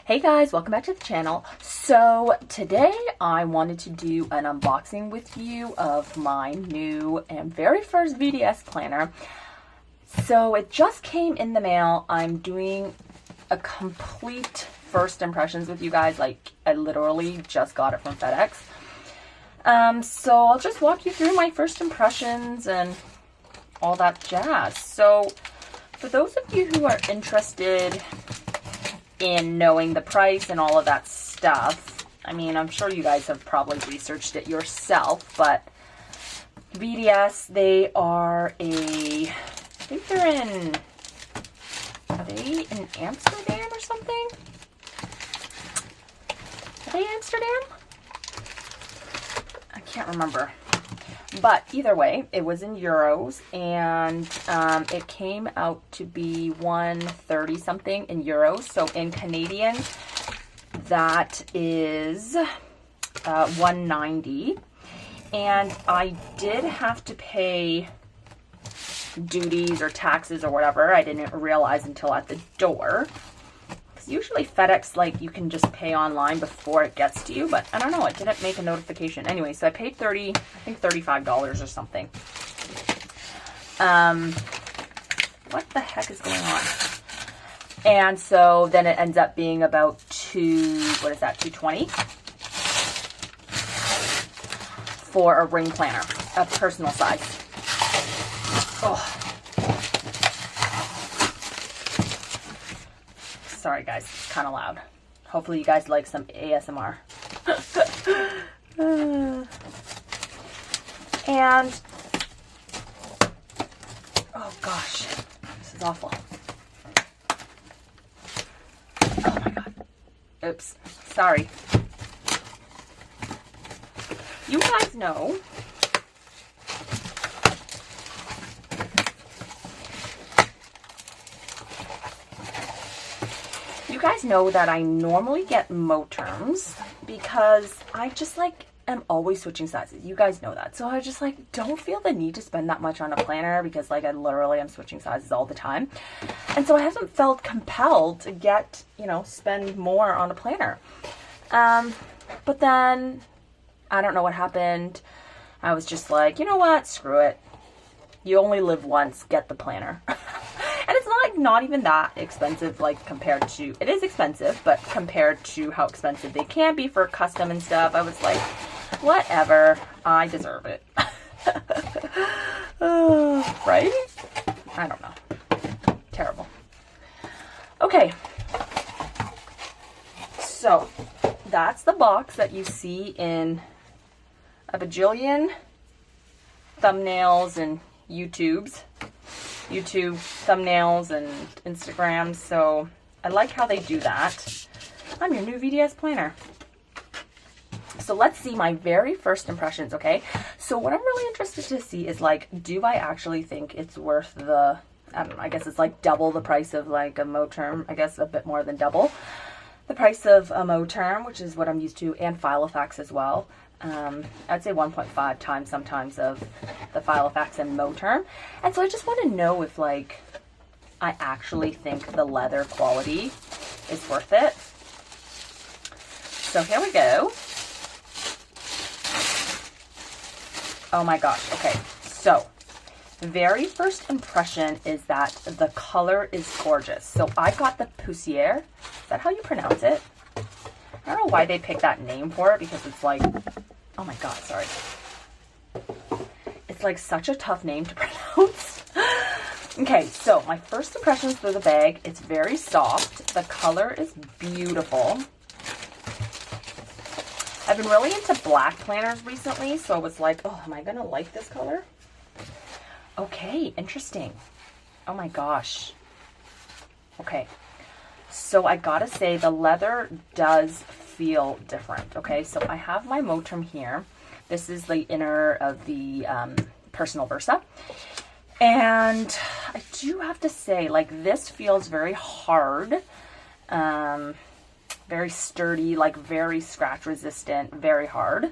Hey guys, welcome back to the channel. So today I wanted to do an unboxing with you of my new and very first VDS planner. So it just came in the mail. I'm doing a complete first impressions with you guys. Like I literally just got it from FedEx. So I'll just walk you through my first impressions and all that jazz. So for those of you who are interested in knowing the price and all of that stuff, I mean, I'm sure you guys have probably researched it yourself, but VDS, they are I think they're are they in Amsterdam or something? Are they Amsterdam? I can't remember. But either way, it was in euros, and it came out to be 130 something in euros. So in Canadian, that is 190. And I did have to pay duties or taxes or whatever. I didn't realize until at the door. Because usually FedEx, like, you can just pay online before it gets to you, but I don't know, it didn't make a notification. Anyway, so I paid $35 or something. What the heck is going on? And so then it ends up being about $220 for a ring planner, a personal size. Oh. Sorry guys, it's kind of loud. Hopefully you guys like some ASMR. And, oh gosh, this is awful. Oh my god. Oops, sorry. You guys know that I normally get Moterms because I just like am always switching sizes. You guys know that. So I just like don't feel the need to spend that much on a planner because like I literally am switching sizes all the time. And so I haven't felt compelled to get, you know, spend more on a planner. But then I don't know what happened. I was just like, you know what? Screw it. You only live once. Get the planner. And it's not even that expensive, like compared to, it is expensive, but compared to how expensive they can be for custom and stuff, I was like, whatever, I deserve it. Right? I don't know. Terrible. Okay. So that's the box that you see in a bajillion thumbnails and YouTube thumbnails and Instagrams. So I like how they do that. I'm your new VDS planner. So let's see my very first impressions, okay? So what I'm really interested to see is like, do I actually think it's worth the, I don't know, I guess it's like double the price of like a Moterm, I guess a bit more than double the price of a Moterm, which is what I'm used to, and Filofax as well. I'd say 1.5 times sometimes of the Filofax and Moterm. And so I just want to know if like I actually think the leather quality is worth it. So here we go. Oh my gosh. Okay. So the very first impression is that the color is gorgeous. So I got the Poussiere. Is that how you pronounce it? I don't know why they picked that name for it because it's like, oh my god, sorry. It's like such a tough name to pronounce. Okay, so my first impressions through the bag, it's very soft. The color is beautiful. I've been really into black planners recently, so I was like, oh, am I gonna like this color? Okay, interesting. Oh my gosh. Okay. So I gotta say the leather does feel different. Okay, so I have my Moterm here. This is the inner of the Personal Versa. And I do have to say, like, this feels very hard, very sturdy, like very scratch resistant, very hard.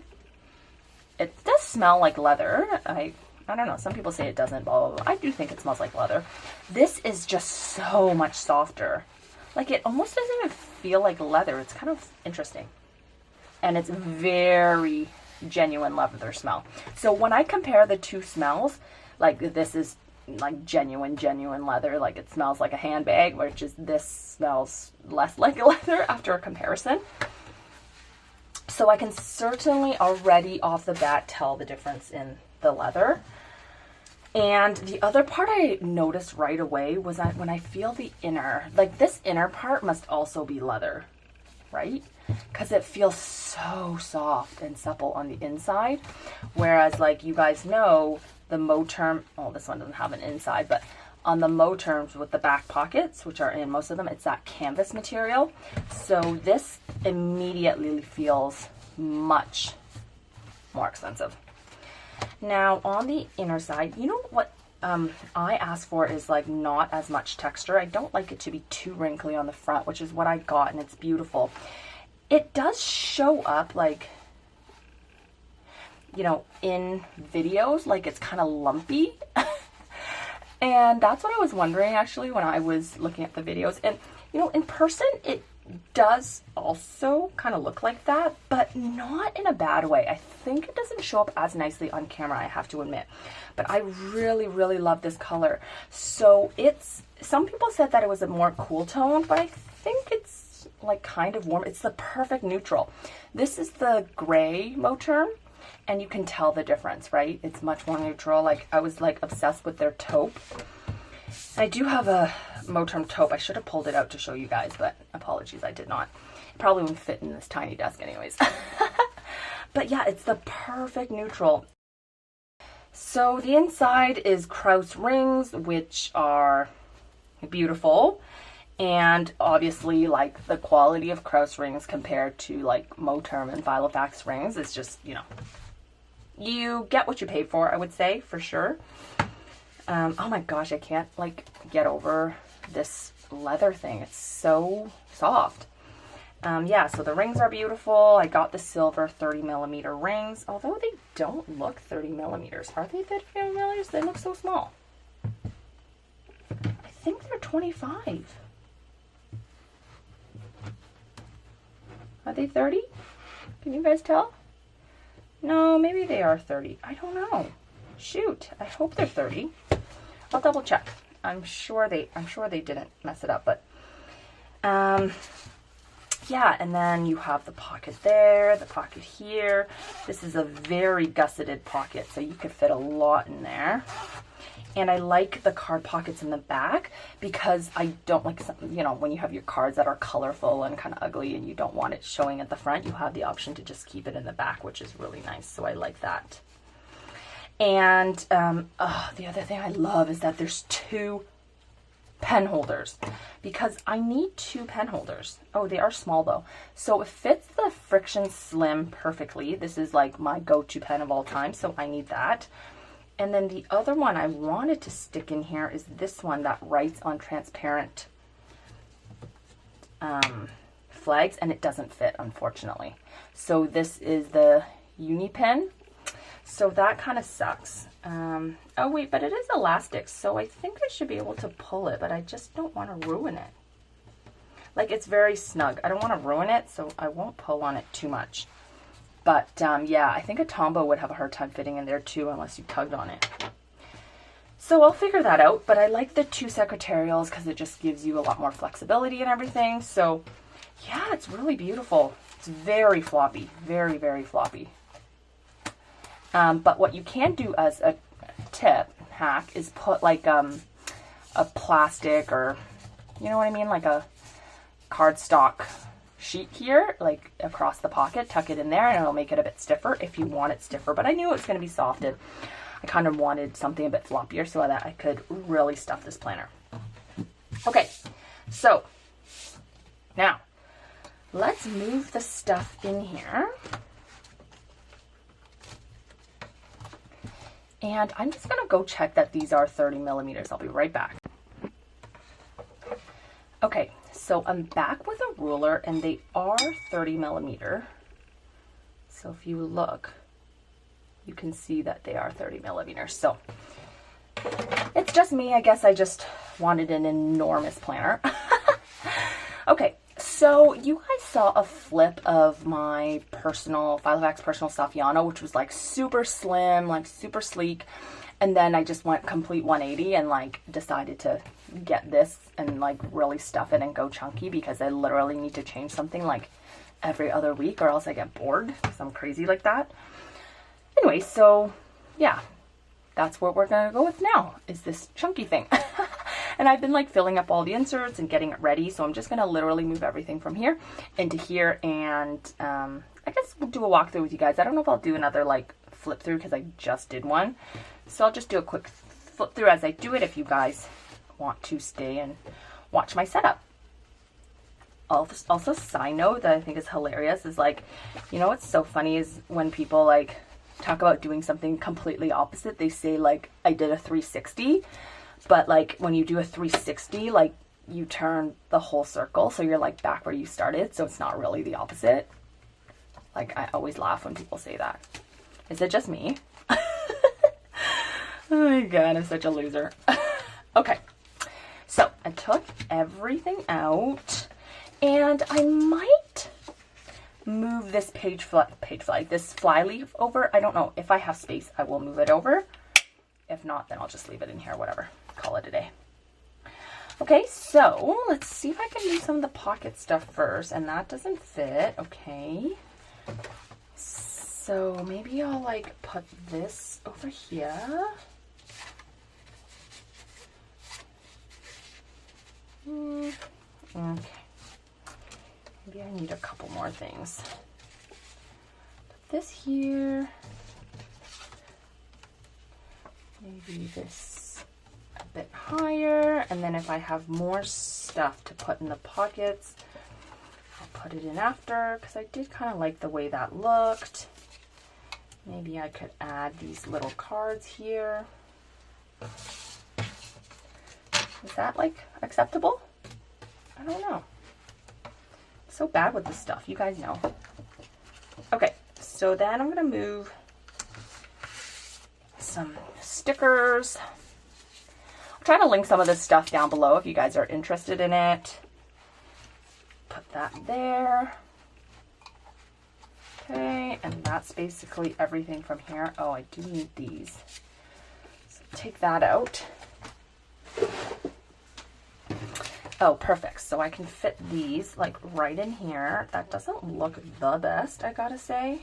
It does smell like leather. I don't know. Some people say it doesn't, blah, blah, blah. I do think it smells like leather. This is just so much softer. Like, it almost doesn't even feel like leather. It's kind of interesting. And it's very genuine leather smell. So when I compare the two smells, like this is like genuine leather, like it smells like a handbag, which is, this smells less like leather after a comparison. So I can certainly already off the bat tell the difference in the leather. And the other part I noticed right away was that when I feel the inner, like this inner part must also be leather, right? Because it feels so soft and supple on the inside. Whereas, like you guys know, the Moterm, oh, this one doesn't have an inside, but on the Moterms with the back pockets, which are in most of them, it's that canvas material. So this immediately feels much more expensive. Now on the inner side, you know what I asked for is like not as much texture. I don't like it to be too wrinkly on the front, which is what I got, and it's beautiful. It does show up like, you know, in videos, like it's kind of lumpy. And that's what I was wondering actually when I was looking at the videos. And, you know, in person, it does also kind of look like that, but not in a bad way. I think it doesn't show up as nicely on camera, I have to admit. But I really, really love this color. So it's, some people said that it was a more cool tone, but I think it's like kind of warm. It's the perfect neutral. This is the gray Moterm, and you can tell the difference, right? It's much more neutral. Like I was like obsessed with their taupe. I do have a Moterm taupe. I should have pulled it out to show you guys, but apologies, I did not. It probably wouldn't fit in this tiny desk anyways. But yeah, it's the perfect neutral. So the inside is Krauss rings, which are beautiful. And obviously, like, the quality of Krauss rings compared to like Moterm and Filofax rings is just, you know, you get what you pay for, I would say, for sure. Oh my gosh, I can't like get over this leather thing. It's so soft. Yeah, so the rings are beautiful. I got the silver 30mm rings, although they don't look 30mm. Are they 30mm? They look so small. I think they're 25. Are they 30? Can you guys tell? No, maybe they are 30. I don't know. Shoot, I hope they're 30. I'll double check. I'm sure they didn't mess it up, but yeah, and then you have the pocket there, the pocket here. This is a very gusseted pocket, so you could fit a lot in there. And I like the card pockets in the back because I don't like, you know, when you have your cards that are colorful and kind of ugly and you don't want it showing at the front, you have the option to just keep it in the back, which is really nice. So I like that. And the other thing I love is that there's 2 pen holders because I need 2 pen holders. Oh, they are small though. So it fits the Friction Slim perfectly. This is like my go-to pen of all time, so I need that. And then the other one I wanted to stick in here is this one that writes on transparent flags, and it doesn't fit, unfortunately. So this is the Uni pen. So that kind of sucks. Oh wait, but it is elastic, so I think I should be able to pull it, but I just don't want to ruin it. Like, it's very snug. I don't want to ruin it, so I won't pull on it too much. But yeah, I think a Tombow would have a hard time fitting in there too unless you tugged on it. So I'll figure that out, but I like the 2 secretarials because it just gives you a lot more flexibility and everything. So yeah, it's really beautiful. It's very floppy, very, very floppy. But what you can do as a tip hack is put like a plastic, or you know what I mean, like a cardstock sheet here, like across the pocket, tuck it in there, and it'll make it a bit stiffer if you want it stiffer. But I knew it was going to be soft, and I kind of wanted something a bit floppier so that I could really stuff this planner. Okay, so now let's move the stuff in here. And I'm just going to go check that these are 30mm. I'll be right back. Okay, so I'm back with a ruler, and they are 30mm. So if you look, you can see that they are 30mm. So it's just me. I guess I just wanted an enormous planner. Okay, so you guys saw a flip of my personal, Filofax Personal Saffiano, which was like super slim, like super sleek. And then I just went complete 180 and like decided to get this and like really stuff it and go chunky because I literally need to change something like every other week or else I get bored because I'm crazy like that. Anyway, so yeah, that's what we're gonna go with now, is this chunky thing. And I've been like filling up all the inserts and getting it ready, so I'm just gonna literally move everything from here into here, and I guess we'll do a walkthrough with you guys. I don't know if I'll do another like flip through because I just did one, so I'll just do a quick flip through as I do it if you guys want to stay and watch my setup. Also, side note that I think is hilarious is like, you know what's so funny is when people like talk about doing something completely opposite, they say like I did a 360, but like when you do a 360, like you turn the whole circle, so you're like back where you started, so it's not really the opposite. Like I always laugh when people say that. Is it just me? Oh my god, I'm such a loser. Okay, so I took everything out, and I might move this this fly leaf over. I don't know. If I have space, I will move it over. If not, then I'll just leave it in here, whatever. Call it a day. Okay, so let's see if I can do some of the pocket stuff first, and that doesn't fit. Okay. So maybe I'll like put this over here. Okay. Maybe I need a couple more things. Put this here. Maybe this a bit higher. And then if I have more stuff to put in the pockets, I'll put it in after, because I did kind of like the way that looked. Maybe I could add these little cards here. Is that like acceptable? I don't know. So bad with this stuff, you guys know. Okay, so then I'm gonna move some stickers. I'll try to link some of this stuff down below if you guys are interested in it. Put that there. Okay, and that's basically everything from here. Oh, I do need these. So take that out. Oh, perfect. So I can fit these like right in here. That doesn't look the best, I gotta say.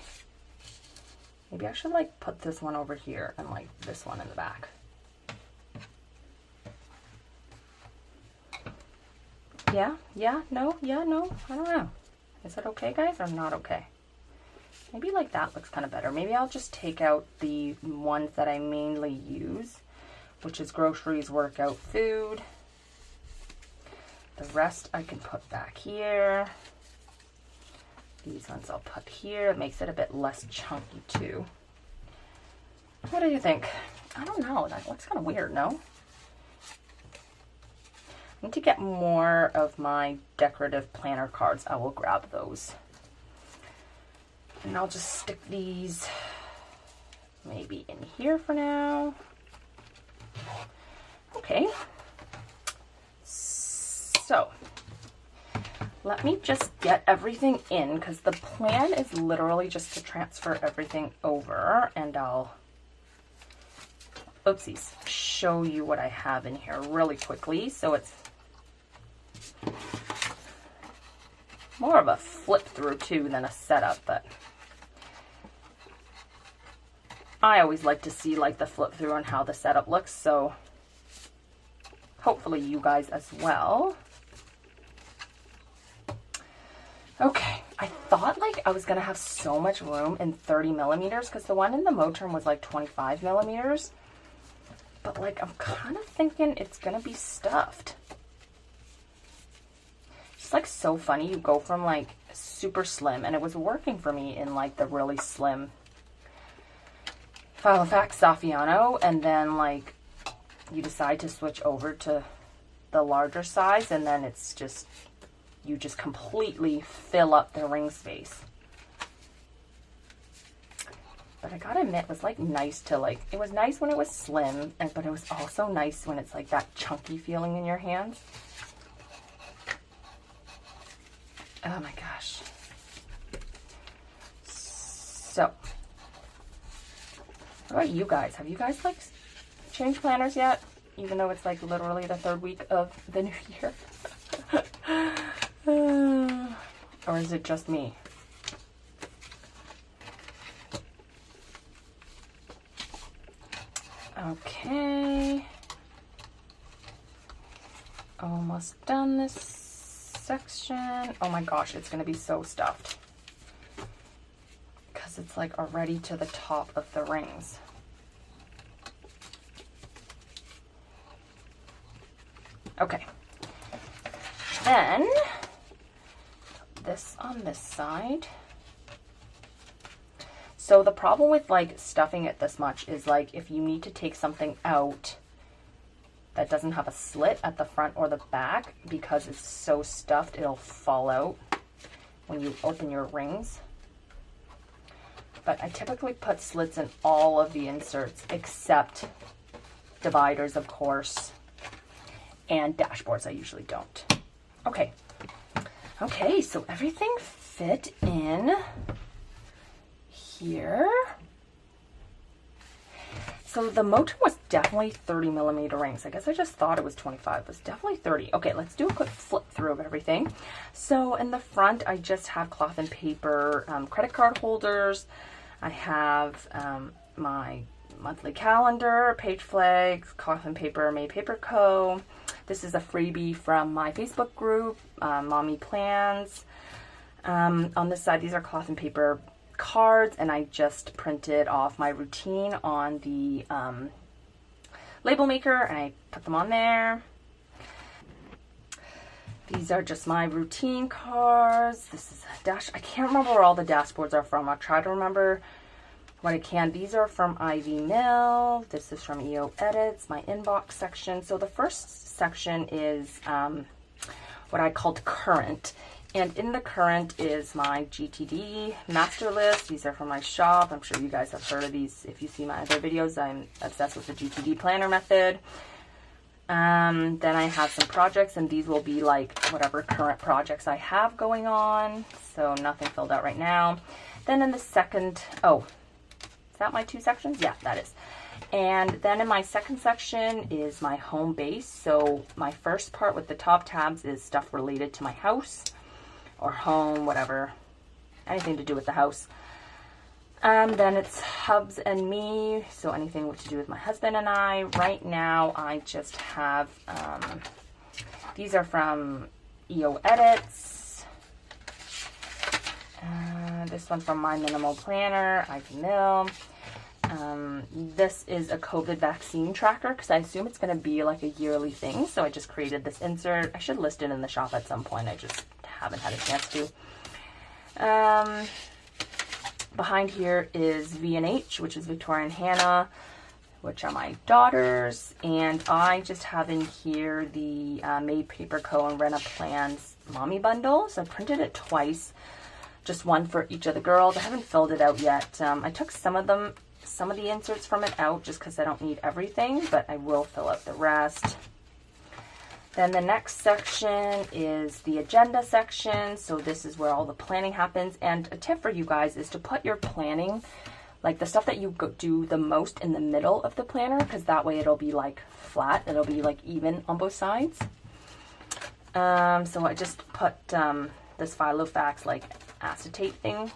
Maybe I should like put this one over here and like this one in the back. Yeah, no, I don't know. Is it okay, guys, or not okay? Maybe like that looks kind of better. Maybe I'll just take out the ones that I mainly use, which is groceries, workout, food. The rest I can put back here. These ones I'll put here. It makes it a bit less chunky too. What do you think? I don't know. That looks kind of weird, no? I need to get more of my decorative planner cards. I will grab those. And I'll just stick these maybe in here for now. Okay. So, let me just get everything in, because the plan is literally just to transfer everything over, and I'll, oopsies, show you what I have in here really quickly. So it's more of a flip through too than a setup, but I always like to see like the flip through and how the setup looks, so hopefully you guys as well. Okay, I thought like I was gonna have so much room in 30 millimeters because the one in the Moterm was like 25 millimeters, but like I'm kind of thinking it's gonna be stuffed. It's like so funny, you go from like super slim, and it was working for me in like the really slim Filofax Saffiano, and then like you decide to switch over to the larger size, and then it's just, you just completely fill up the ring space. But I gotta admit, it was like nice to like, it was nice when it was slim, but it was also nice when it's like that chunky feeling in your hands. Oh my gosh. So, what about you guys? Have you guys like changed planners yet? Even though it's like literally the 3rd week of the new year. Or is it just me? Okay. Almost done this section. Oh my gosh, it's gonna be so stuffed. Because it's like already to the top of the rings. Okay. Then, this on this side. So the problem with like stuffing it this much is like if you need to take something out that doesn't have a slit at the front or the back, because it's so stuffed, it'll fall out when you open your rings. But I typically put slits in all of the inserts except dividers, of course, and dashboards. I usually don't. Okay. Okay, so everything fit in here. So the motor was definitely 30mm rings. I guess I just thought it was 25. It was definitely 30. Okay, let's do a quick flip through of everything. So in the front, I just have cloth and paper credit card holders. I have my monthly calendar, page flags, cloth and paper, May Paper Co. This is a freebie from my Facebook group, Mommy Plans. On this side, these are cloth and paper cards, and I just printed off my routine on the label maker, and I put them on there. These are just my routine cards. This is a dash. I can't remember where all the dashboards are from. I'll try to remember what I can. These are from Ivymill. This is from EOedits, my inbox section. So the first section is what I called current. And in the current is my GTD master list. These are from my shop. I'm sure you guys have heard of these. If you see my other videos, I'm obsessed with the GTD planner method. Then I have some projects, and these will be like whatever current projects I have going on. So nothing filled out right now. Then in the second, oh, is that my 2 sections? Yeah, that is. And then in my second section is my home base. So my first part with the top tabs is stuff related to my house or home, whatever, anything to do with the house. Then it's hubs and me, so anything to do with my husband and I. Right now I just have, these are from EOedits. This one's from Myminimalplanner, Ivymill. This is a COVID vaccine tracker, because I assume it's going to be like a yearly thing, so I just created this insert. I should list it in the shop at some point. I just haven't had a chance to. Behind here is V&H, which is Victoria and Hannah, which are my daughters. And I just have in here the May Paper Co. and Rena Plans Mommy Bundle. So I printed it twice, just one for each of the girls. I haven't filled it out yet. I took some of the inserts from it out just because I don't need everything, but I will fill out the rest. Then the next section is the agenda section. So this is where all the planning happens. And a tip for you guys is to put your planning, like the stuff that you do the most, in the middle of the planner, because that way it'll be like flat. It'll be like even on both sides. So I just put this Filofax like acetate thing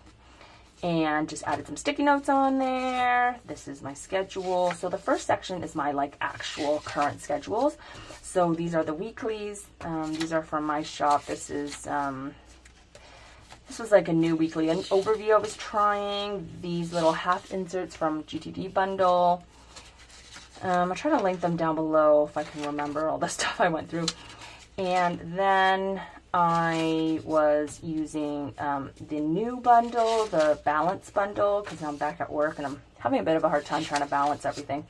and just added some sticky notes on there. This is my schedule. So the first section is my like actual current schedules. So these are the weeklies. These are from my shop. This was like a new weekly, an overview I was trying. These little half inserts from GTD bundle. I'll try to link them down below if I can remember all the stuff I went through. And then I was using the new bundle, the balance bundle, because I'm back at work and I'm having a bit of a hard time trying to balance everything.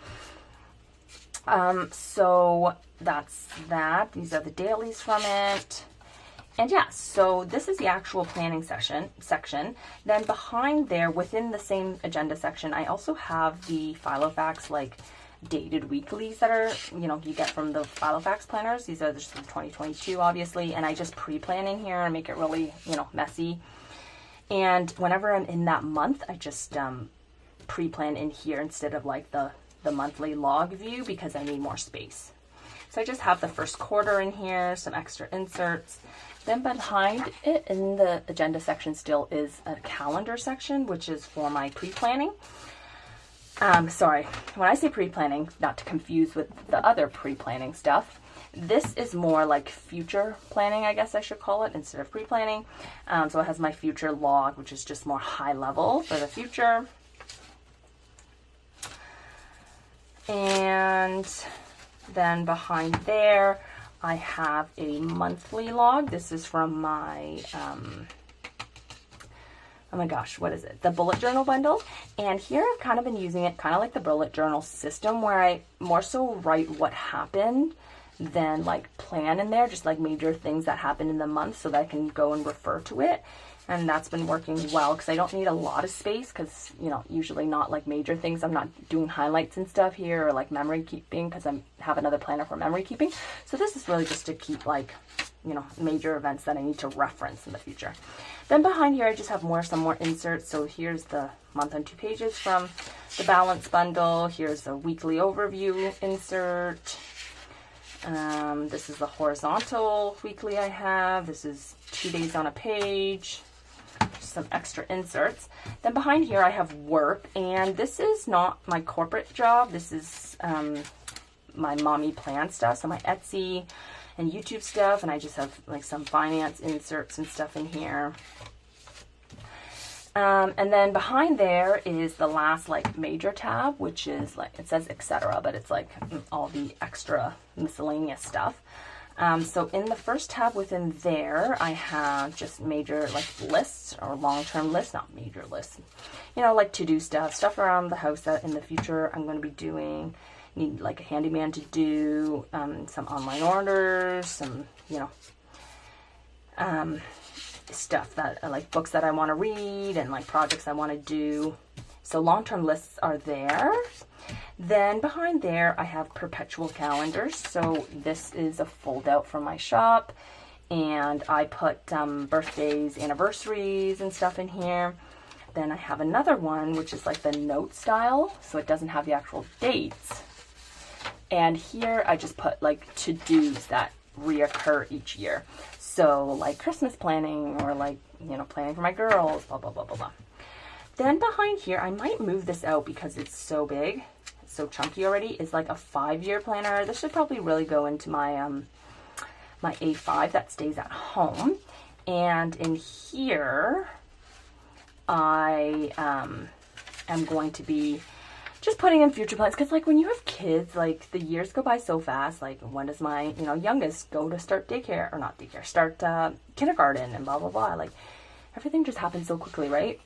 So that's that. These are the dailies from it. And yeah, so this is the actual planning section. Then behind there, within the same agenda section, I also have the Filofax like dated weeklies that are, you know, you get from the Filofax planners. These are just from 2022, obviously, and I just pre-plan in here and make it really, you know, messy. And whenever I'm in that month, I just pre-plan in here instead of like the monthly log view, because I need more space. So I just have the first quarter in here, some extra inserts. Then behind it in the agenda section still is a calendar section, which is for my pre-planning. Sorry, when I say pre-planning, not to confuse with the other pre-planning stuff, this is more like future planning, I guess I should call it, instead of pre-planning. So it has my future log, which is just more high level for the future. And then behind there, I have a monthly log. This is from my, oh my gosh, what is it? The bullet journal bundle. And here I've kind of been using it kind of like the bullet journal system, where I more so write what happened than like plan in there, just like major things that happened in the month so that I can go and refer to it. And that's been working well because I don't need a lot of space, because, you know, usually not like major things. I'm not doing highlights and stuff here, or like memory keeping, because I have another planner for memory keeping. So this is really just to keep like, you know, major events that I need to reference in the future. Then behind here, I just have some more inserts. So here's the month on 2 pages from the balance bundle. Here's a weekly overview insert. This is the horizontal weekly I have. This is 2 days on a page. Some extra inserts. Then behind here I have work, and this is not my corporate job. This is my mommy plan stuff, so my Etsy and YouTube stuff, and I just have like some finance inserts and stuff in here. And then behind there is the last like major tab, which is like, it says etc., but it's like all the extra miscellaneous stuff. So in the first tab within there, I have just major like lists, or long-term lists, not major lists, you know, like to-do stuff around the house that in the future I'm going to be doing. Need like a handyman to do, some online orders, some, you know, stuff that like books that I want to read and like projects I want to do. So long-term lists are there. Then behind there, I have perpetual calendars. So this is a fold out from my shop, and I put birthdays, anniversaries and stuff in here. Then I have another one, which is like the note style. So it doesn't have the actual dates. And here I just put like to-dos that reoccur each year. So like Christmas planning, or like, you know, planning for my girls, blah, blah, blah, blah, blah. Then behind here, I might move this out because it's so big, it's so chunky already. It's like a 5-year planner. This should probably really go into my my A5 that stays at home. And in here, I am going to be just putting in future plans, because like when you have kids, like the years go by so fast. Like when does my, you know, youngest go to start daycare, or not daycare, start kindergarten and blah, blah, blah. Like everything just happens so quickly, right?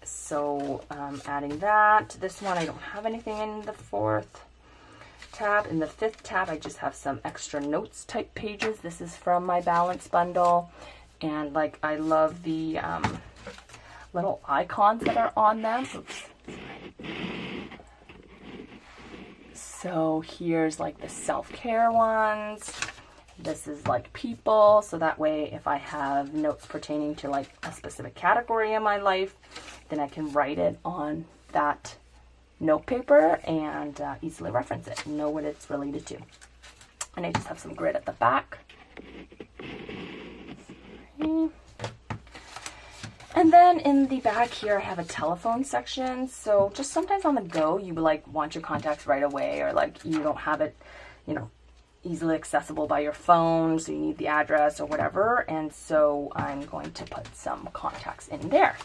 So adding that. This one, I don't have anything in the 4th tab. In the 5th tab, I just have some extra notes type pages. This is from my balance bundle. And like, I love the little icons that are on them. Oops. So here's like the self-care ones. This is like people, so that way if I have notes pertaining to like a specific category in my life, then I can write it on that note paper and easily reference it, know what it's related to. And I just have some grid at the back. And then in the back here, I have a telephone section. So just sometimes on the go, you like want your contacts right away, or like you don't have it, you know, easily accessible by your phone, so you need the address or whatever. And so I'm going to put some contacts in there.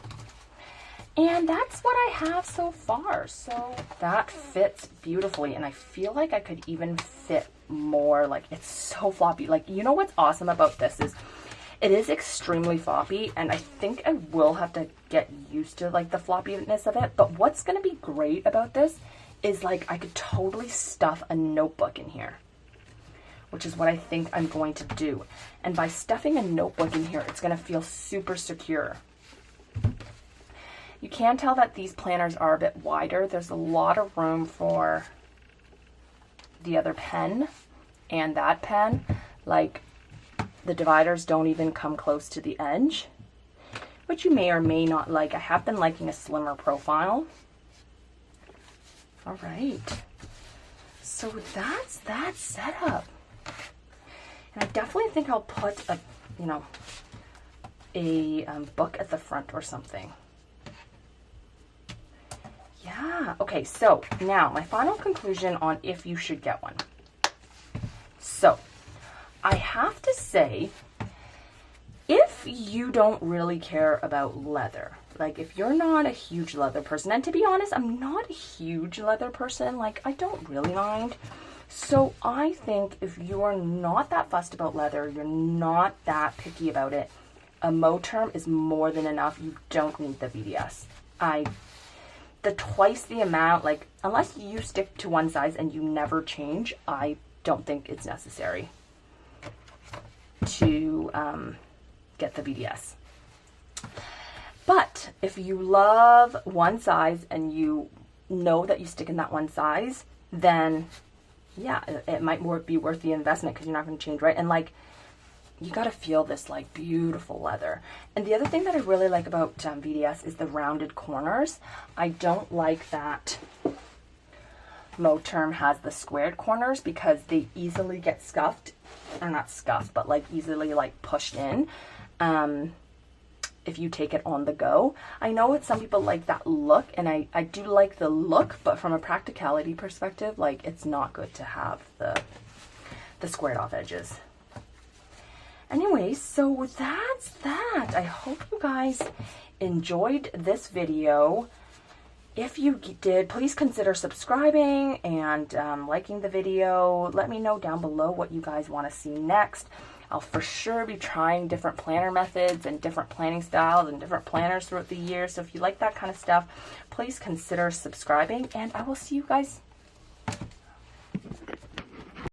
And that's what I have so far. So that fits beautifully, and I feel like I could even fit more. Like, it's so floppy. Like, you know what's awesome about this is it is extremely floppy, and I think I will have to get used to like the floppiness of it. But what's going to be great about this is like I could totally stuff a notebook in here, which is what I think I'm going to do. And by stuffing a notebook in here, it's going to feel super secure. You can tell that these planners are a bit wider. There's a lot of room for the other pen and that pen, like the dividers don't even come close to the edge, which you may or may not like. I have been liking a slimmer profile. All right, so that's that setup. And I definitely think I'll put a, you know, a book at the front or something. Yeah, okay, so now my final conclusion on if you should get one. So I have to say, if you don't really care about leather, like if you're not a huge leather person, and to be honest, I'm not a huge leather person, like I don't really mind. So I think if you're not that fussed about leather, you're not that picky about it, a Moterm is more than enough. You don't need the VDS. The twice the amount, like unless you stick to one size and you never change, I don't think it's necessary to get the VDS. But if you love one size and you know that you stick in that one size, then yeah, it might be worth the investment because you're not going to change, right? And like, you got to feel this like beautiful leather. And the other thing that I really like about VDS is the rounded corners. I don't like that Moterm has the squared corners because they easily get scuffed, or not scuffed, but like easily like pushed in if you take it on the go. I know that some people like that look, and I do like the look, but from a practicality perspective, like it's not good to have the squared off edges. Anyway, so that's that. I hope you guys enjoyed this video. If you did, please consider subscribing and liking the video. Let me know down below what you guys want to see next. I'll for sure be trying different planner methods and different planning styles and different planners throughout the year. So if you like that kind of stuff, please consider subscribing, and I will see you guys